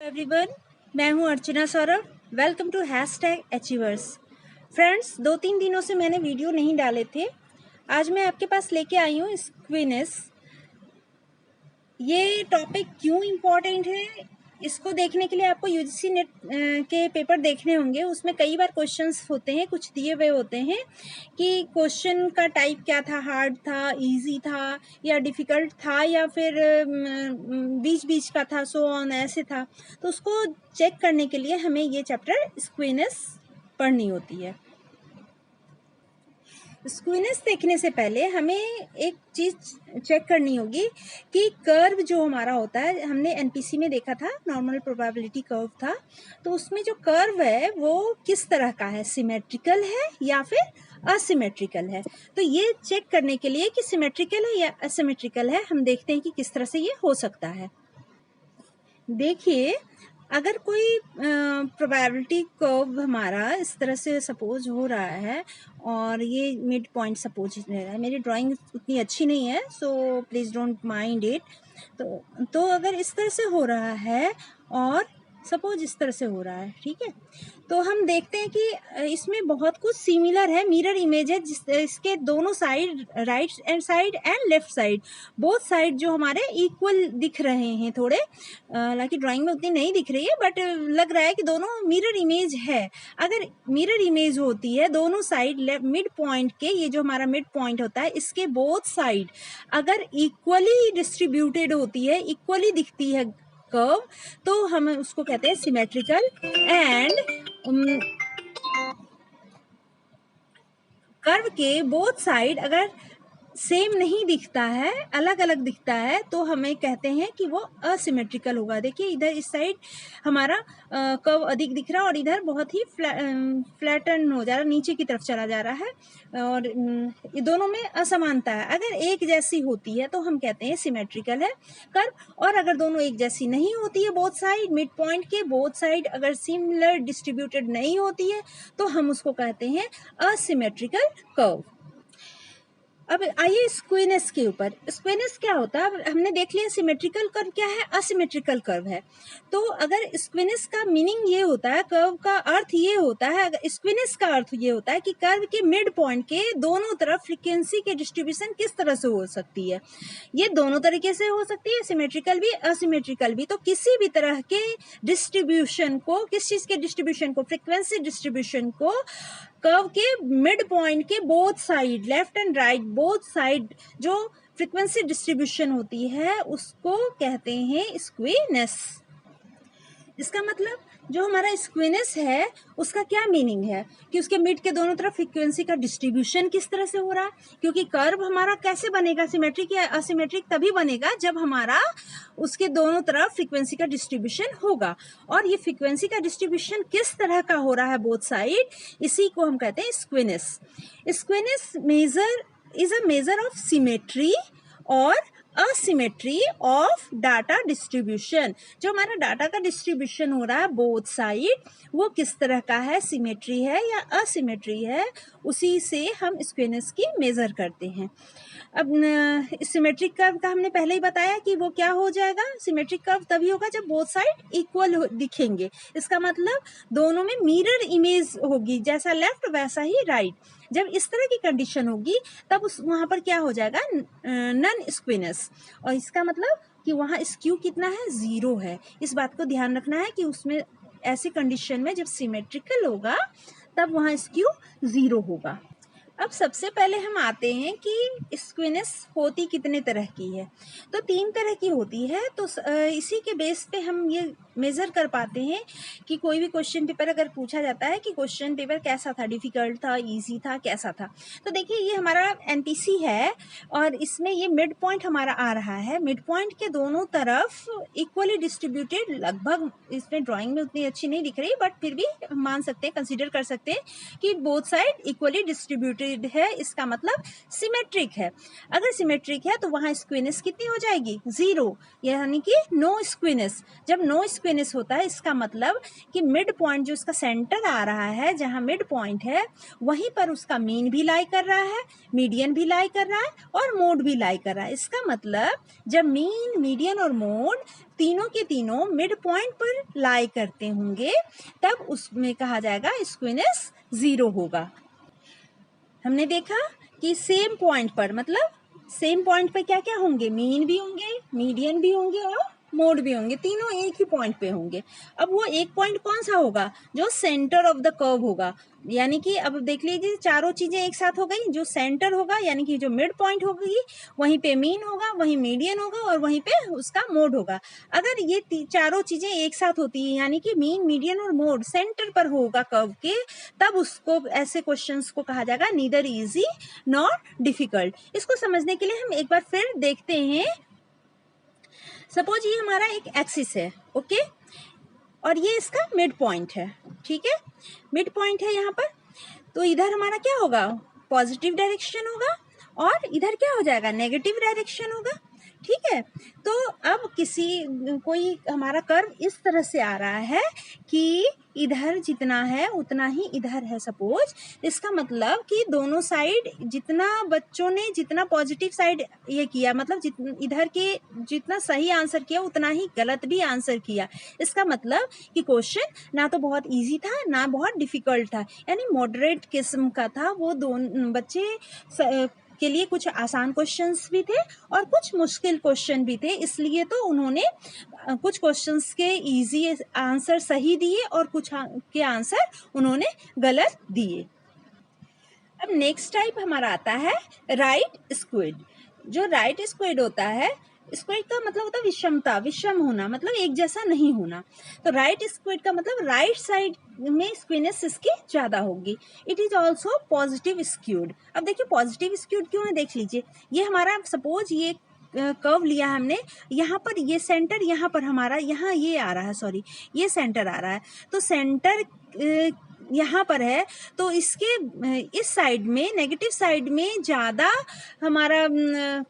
Everyone, मैं हूं Archana Saurabh. Welcome to #achievers. Friends, 2-3 दिनों से मैंने वीडियो नहीं डाले थे। आज मैं आपके पास लेके आई हूं स्क्वीनेस। ये टॉपिक क्यों इम्पोर्टेंट है, इसको देखने के लिए आपको यूजीसी नेट के पेपर देखने होंगे। उसमें कई बार क्वेश्चंस होते हैं, कुछ दिए हुए होते हैं कि क्वेश्चन का टाइप क्या था, हार्ड था, इजी था या डिफ़िकल्ट था या फिर बीच बीच का था, सो ऑन ऐसे था। तो उसको चेक करने के लिए हमें ये चैप्टर स्क्वीनेस पढ़नी होती है। स्क्वीनेस देखने से पहले हमें एक चीज़ चेक करनी होगी कि कर्व जो हमारा होता है, हमने एनपीसी में देखा था, नॉर्मल प्रोबेबिलिटी कर्व था। तो उसमें जो कर्व है वो किस तरह का है, सिमेट्रिकल है या फिर असिमेट्रिकल है। तो ये चेक करने के लिए कि सिमेट्रिकल है या असिमेट्रिकल है, हम देखते हैं कि किस तरह से ये हो सकता है। देखिए, अगर कोई प्रोबेबिलिटी कर्व हमारा इस तरह से सपोज हो रहा है और ये मिड पॉइंट सपोज ले रहा है। मेरी ड्राइंग उतनी अच्छी नहीं है, so please don't mind it. तो अगर इस तरह से हो रहा है और सपोज इस तरह से हो रहा है, ठीक है, तो हम देखते हैं कि इसमें बहुत कुछ सिमिलर है, मिरर इमेज है। इसके दोनों side, right and side and left side, both side जो हमारे इक्वल दिख रहे हैं थोड़े। हालांकि ड्राइंग में उतनी नहीं दिख रही है, बट लग रहा है कि दोनों मिरर इमेज है। अगर मिरर इमेज होती है दोनों साइड, मिड पॉइंट के, ये जो हमारा मिड पॉइंट होता है, इसके बोथ साइड अगर इक्वली डिस्ट्रीब्यूटेड होती है, इक्वली दिखती है कर्व, तो हम उसको कहते हैं सिमेट्रिकल। एंड कर्व के बोथ साइड अगर सेम नहीं दिखता है, अलग अलग दिखता है, तो हमें कहते हैं कि वो असिमेट्रिकल होगा। देखिए, इधर इस साइड हमारा कर्व अधिक दिख रहा है और इधर बहुत ही फ्लैटन हो जा रहा है, नीचे की तरफ चला जा रहा है, और ये दोनों में असमानता है। अगर एक जैसी होती है तो हम कहते हैं सिमेट्रिकल है कर्व, और अगर दोनों एक जैसी नहीं होती है, बोथ साइड, मिड पॉइंट के बोथ साइड अगर सिमिलर डिस्ट्रीब्यूटेड नहीं होती है, तो हम उसको कहते हैं असिमेट्रिकल कर्व। अब आइए स्क्वीनेस के ऊपर। स्क्वीनेस क्या होता है, हमने देख लिया सिमेट्रिकल कर्व क्या है, असिमेट्रिकल कर्व है। तो अगर स्क्वीनेस का मीनिंग ये होता है, कर्व का अर्थ ये होता है, अगर स्क्वीनेस का अर्थ ये होता है कि कर्व के मिड पॉइंट के दोनों तरफ फ्रीक्वेंसी के डिस्ट्रीब्यूशन किस तरह से हो सकती है। ये दोनों तरीके से हो सकती है, सिमेट्रिकल भी असिमेट्रिकल भी। तो किसी भी तरह के डिस्ट्रीब्यूशन को, किस चीज के डिस्ट्रीब्यूशन को, फ्रीक्वेंसी डिस्ट्रीब्यूशन को कर्व के मिड पॉइंट के both side, left and right both side जो फ्रीक्वेंसी डिस्ट्रीब्यूशन होती है, उसको कहते हैं स्क्वीनेस। इसका मतलब जो हमारा स्क्वीनेस है उसका क्या मीनिंग है कि उसके मिड के दोनों तरफ फ्रीक्वेंसी का डिस्ट्रीब्यूशन किस तरह से हो रहा है। क्योंकि कर्व हमारा कैसे बनेगा, सिमेट्रिक या असिमेट्रिक, तभी बनेगा जब हमारा उसके दोनों तरफ फ्रीक्वेंसी का डिस्ट्रीब्यूशन होगा। और ये फ्रीक्वेंसी का डिस्ट्रीब्यूशन किस तरह का हो रहा है बोथ साइड, इसी को हम कहते हैं skewness. Skewness measure is a measure of symmetry और असिमेट्री ऑफ डाटा डिस्ट्रीब्यूशन। जो हमारा डाटा का डिस्ट्रीब्यूशन हो रहा है बोथ साइड, वो किस तरह का है, सिमेट्री है या असिमेट्री है, उसी से हम स्क्वीनेस की मेजर करते हैं। अब सिमेट्रिक कर्व का हमने पहले ही बताया कि वो क्या हो जाएगा, सिमेट्रिक कर्व तभी होगा जब बोथ साइड इक्वल दिखेंगे। इसका मतलब दोनों में मिरर इमेज होगी, जैसा लेफ्ट वैसा ही राइट। जब इस तरह की कंडीशन होगी तब उस वहां पर क्या हो जाएगा, नन स्क्वीनेस। और इसका मतलब कि वहां स्क्यू कितना है, 0 है। इस बात को ध्यान रखना है कि उसमें ऐसी कंडीशन में जब सिमेट्रिकल होगा तब वहां स्क्यू 0 होगा। अब सबसे पहले हम आते हैं कि स्क्वीनेस होती कितने तरह की है। तो 3 तरह की होती है। तो इसी के बेस पे हम ये मेजर कर पाते हैं कि कोई भी क्वेश्चन पेपर अगर पूछा जाता है कि क्वेश्चन पेपर कैसा था, डिफिकल्ट था, इजी था, कैसा था। तो देखिए, ये हमारा एनपीसी है और इसमें ये मिड पॉइंट हमारा आ रहा है। मिड पॉइंट के दोनों तरफ इक्वली डिस्ट्रीब्यूटेड, लगभग, इसमें ड्राइंग में उतनी अच्छी नहीं दिख रही, बट फिर भी हम मान सकते हैं, कंसिडर कर सकते हैं कि both side equally distributed squid है इसका मतलब सिमेट्रिक है। अगर सिमेट्रिक है तो वहाँ स्क्विनेस कितनी हो जाएगी, 0, यानी कि नो स्क्विनेस। जब नो स्क्विनेस होता है इसका मतलब कि मिड पॉइंट जो उसका सेंटर आ रहा है, जहाँ मिड पॉइंट है वहीं पर उसका मीन भी लाई कर रहा है, मीडियन भी लाई कर रहा है और मोड भी लाई कर रहा है। इसका मतलब जब मीन, मीडियन और मोड तीनों के तीनों मिड पॉइंट पर लाई करते होंगे तब उसमें कहा जाएगा स्क्विनेस 0 होगा। हमने देखा कि सेम पॉइंट पर, मतलब सेम पॉइंट पर क्या क्या होंगे, मीन भी होंगे, मीडियन भी होंगे और मोड भी होंगे, तीनों एक ही पॉइंट पे होंगे। अब वो एक पॉइंट कौन सा होगा, जो सेंटर ऑफ द कर्व होगा। यानी कि अब देख लीजिए चारों चीजें एक साथ हो गई। जो सेंटर होगा यानी कि जो मिड पॉइंट होगी वहीं पे मीन होगा, वहीं मीडियन होगा और वहीं पे उसका मोड होगा। अगर ये चारों चीजें एक साथ होती है यानी कि मीन, मीडियन और मोड सेंटर पर होगा कर्व के, तब उसको, ऐसे क्वेश्चंस को कहा जाएगा नीदर इजी नॉर डिफिकल्ट। इसको समझने के लिए हम एक बार फिर देखते हैं। सपोज ये हमारा एक एक्सिस है, ओके, और ये इसका मिड पॉइंट है, ठीक है, मिड पॉइंट है यहाँ पर। तो इधर हमारा क्या होगा, पॉजिटिव डायरेक्शन होगा और इधर क्या हो जाएगा, नेगेटिव डायरेक्शन होगा, ठीक है। तो अब कोई हमारा कर्व इस तरह से आ रहा है कि इधर जितना है उतना ही इधर है सपोज। इसका मतलब कि दोनों साइड जितना बच्चों ने जितना पॉजिटिव साइड ये किया, मतलब इधर के जितना सही आंसर किया उतना ही गलत भी आंसर किया। इसका मतलब कि क्वेश्चन ना तो बहुत इजी था ना बहुत डिफिकल्ट था, यानी मॉडरेट किस्म का था। वो दोनों बच्चे के लिए कुछ आसान क्वेश्चंस भी थे और कुछ मुश्किल क्वेश्चन भी थे, इसलिए तो उन्होंने कुछ क्वेश्चंस के इजी आंसर सही दिए और कुछ के आंसर उन्होंने गलत दिए। अब नेक्स्ट टाइप हमारा आता है राइट स्क्विड। जो राइट स्क्विड होता है, स्क्विड का मतलब होता है विषमता, विषम होना, मतलब एक जैसा नहीं होना। तो राइट स्क्विड का मतलब राइट साइड में स्क्विनेस इसकी ज्यादा होगी। It is also positive skewed. अब देखिए पॉजिटिव स्क्यूड क्यों है, देख लीजिए। ये हमारा सपोज ये कर्व लिया हमने, यहाँ पर ये सेंटर, यहाँ पर हमारा यहाँ ये आ रहा है, सॉरी ये सेंटर आ रहा है। तो सेंटर यहाँ पर है तो इसके इस साइड में, नेगेटिव साइड में ज़्यादा हमारा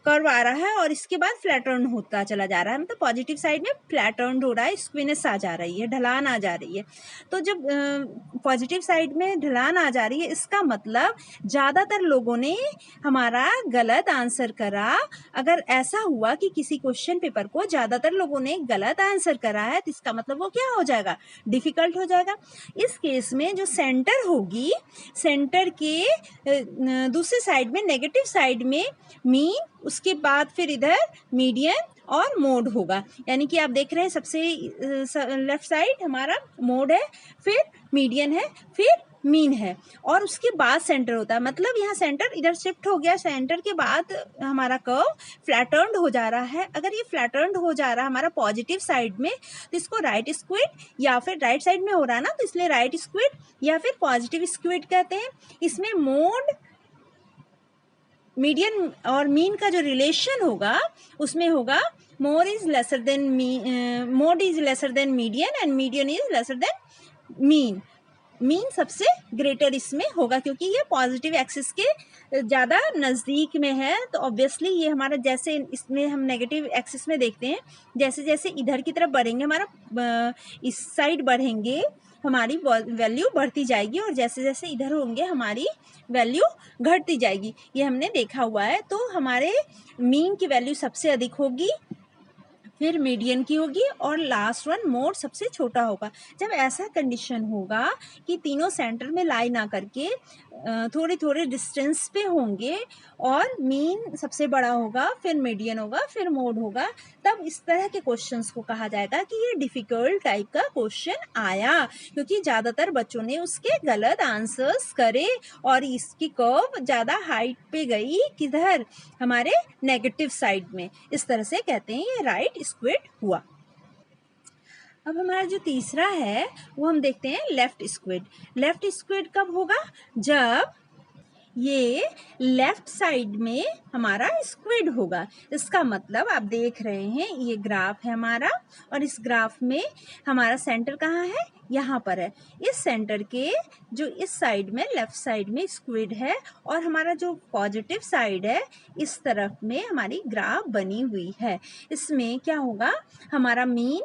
कर्व आ रहा है और इसके बाद फ्लैटर्न होता चला जा रहा है। मतलब पॉजिटिव साइड में फ्लैटर्न हो रहा है, स्क्विनेस आ जा रही है, ढलान आ जा रही है। तो जब पॉजिटिव साइड में ढलान आ जा रही है इसका मतलब ज़्यादातर लोगों ने हमारा गलत आंसर करा। अगर ऐसा हुआ कि किसी क्वेश्चन पेपर को ज़्यादातर लोगों ने गलत आंसर करा है तो इसका मतलब वो क्या हो जाएगा, डिफिकल्ट हो जाएगा। इस केस में जो सेंटर होगी, सेंटर के दूसरे साइड में, नेगेटिव साइड में मीन, उसके बाद फिर इधर मीडियन और मोड होगा। यानी कि आप देख रहे हैं सबसे लेफ्ट साइड हमारा मोड है, फिर मीडियन है, फिर मीन है और उसके बाद सेंटर होता है। मतलब यहाँ सेंटर इधर शिफ्ट हो गया, सेंटर के बाद हमारा कर्व फ्लैटर्न्ड हो जा रहा है। अगर ये फ्लैटर्न्ड हो जा रहा है हमारा पॉजिटिव साइड में तो इसको राइट स्क्विड, या फिर राइट साइड में हो रहा है ना तो इसलिए राइट स्क्विड या फिर पॉजिटिव स्क्विड कहते हैं। इसमें मोड, मीडियन और मीन का जो रिलेशन होगा उसमें होगा mode is lesser than median and median is lesser than mean. Mean सबसे ग्रेटर इसमें होगा क्योंकि ये पॉजिटिव एक्सिस के ज़्यादा नज़दीक में है। तो ऑब्वियसली ये हमारा, जैसे इसमें हम नेगेटिव एक्सिस में देखते हैं, जैसे जैसे इधर की तरफ बढ़ेंगे, हमारा इस साइड बढ़ेंगे, हमारी वैल्यू बढ़ती जाएगी और जैसे जैसे इधर होंगे हमारी वैल्यू घटती जाएगी। ये हमने देखा हुआ है। तो हमारे मीन की वैल्यू सबसे अधिक होगी, फिर मीडियन की होगी और लास्ट वन मोड सबसे छोटा होगा। जब ऐसा कंडीशन होगा कि तीनों सेंटर में लाई ना करके थोड़े थोड़े डिस्टेंस पे होंगे और मीन सबसे बड़ा होगा, फिर मीडियन होगा, फिर मोड होगा, तब इस तरह के क्वेश्चंस को कहा जाएगा कि ये डिफिकल्ट टाइप का क्वेश्चन आया, क्योंकि ज़्यादातर बच्चों ने उसके गलत आंसर्स करे और इसकी कर्व ज़्यादा हाइट पे गई, किधर, हमारे नेगेटिव साइड में। इस तरह से कहते हैं ये राइट स्क्विड हुआ। अब हमारा जो तीसरा है वो हम देखते हैं लेफ्ट स्क्विड। लेफ्ट स्क्विड कब होगा, जब ये लेफ्ट साइड में हमारा स्क्विड होगा। इसका मतलब आप देख रहे हैं ये ग्राफ है हमारा, और इस ग्राफ में हमारा सेंटर कहाँ है, यहाँ पर है। इस सेंटर के जो इस साइड में लेफ्ट साइड में स्क्विड है, और हमारा जो पॉजिटिव साइड है इस तरफ में हमारी ग्राफ बनी हुई है। इसमें क्या होगा, हमारा मीन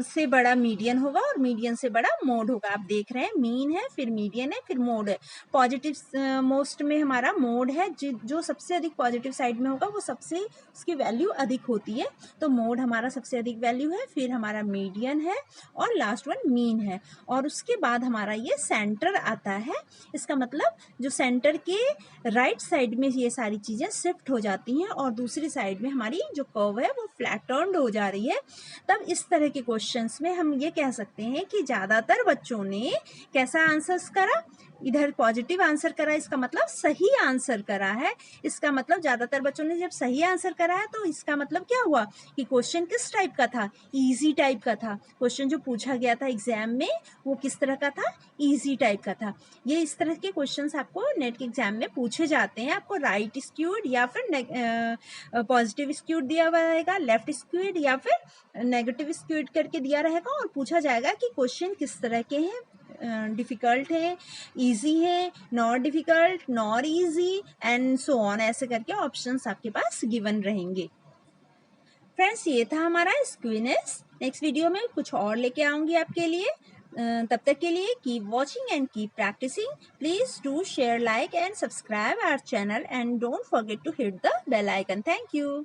से बड़ा मीडियन होगा और मीडियन से बड़ा मोड होगा। आप देख रहे हैं मीन है, फिर मीडियन है, फिर मोड है। पॉजिटिव मोस्ट में हमारा मोड है, जो सबसे अधिक पॉजिटिव साइड में होगा वो सबसे उसकी वैल्यू अधिक होती है, तो मोड हमारा सबसे अधिक वैल्यू है, फिर हमारा मीडियन है और लास्ट वन मीन है, और उसके बाद हमारा ये सेंटर आता है। इसका मतलब जो सेंटर के राइट साइड में ये सारी चीज़ें शिफ्ट हो जाती हैं और दूसरी साइड में हमारी जो कर्व है वो फ्लैटर्न्ड हो जा रही है। तब इस तरह के क्वेश्चंस में हम ये कह सकते हैं कि ज़्यादातर बच्चों ने कैसा आंसर्स करा, इधर पॉजिटिव आंसर करा, इसका मतलब सही आंसर करा है। इसका मतलब ज़्यादातर बच्चों ने जब सही आंसर करा है तो इसका मतलब क्या हुआ कि क्वेश्चन किस टाइप का था, इजी टाइप का था। क्वेश्चन जो पूछा गया था एग्जाम में वो किस तरह का था, इजी टाइप का था। ये इस तरह के क्वेश्चंस आपको नेट के एग्जाम में पूछे जाते हैं। आपको राइट स्क्यूड या फिर पॉजिटिव स्क्यूड दिया हुआ रहेगा, लेफ्ट स्क्यूड या फिर नेगेटिव स्क्यूड करके दिया रहेगा, और पूछा जाएगा कि क्वेश्चन किस तरह के हैं, डिफ़िकल्ट है, इजी है, not difficult, not easy and so on, ऐसे करके ऑप्शंस आपके पास गिवन रहेंगे। फ्रेंड्स, ये था हमारा स्क्वीनेस। नेक्स्ट वीडियो में कुछ और लेके आऊँगी आपके लिए। तब तक के लिए keep watching and keep practising. Please do share, like and subscribe our channel and don't forget to hit the bell icon. Thank you.